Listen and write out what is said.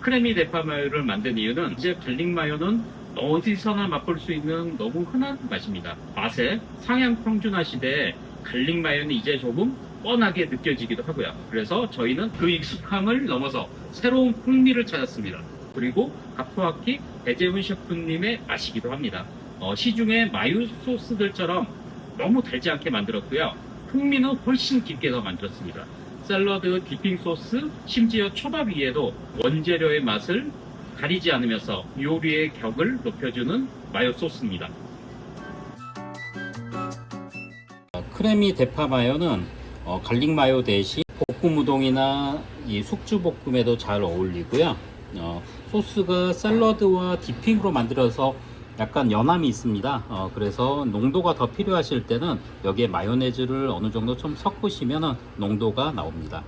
크레미 대파 마요를 만든 이유는 이제 갈릭 마요는 어디서나 맛볼 수 있는 너무 흔한 맛입니다. 맛에 상향 평준화 시대에 갈릭 마요는 이제 조금 뻔하게 느껴지기도 하고요. 그래서 저희는 그 익숙함을 넘어서 새로운 풍미를 찾았습니다. 그리고 가프와키 배재훈 셰프님의 맛이기도 합니다. 시중의 마요 소스들처럼 너무 달지 않게 만들었고요. 풍미는 훨씬 깊게 더 만들었습니다. 샐러드, 디핑 소스, 심지어 초밥 위에도 원재료의 맛을 가리지 않으면서 요리의 격을 높여주는 마요 소스입니다. 크레미 대파 마요는 갈릭 마요 대신 볶음 우동이나 이 숙주 볶음에도 잘 어울리고요. 소스가 샐러드와 디핑으로 만들어서 약간 연함이 있습니다. 그래서 농도가 더 필요하실 때는 여기에 마요네즈를 어느 정도 좀 섞으시면 농도가 나옵니다.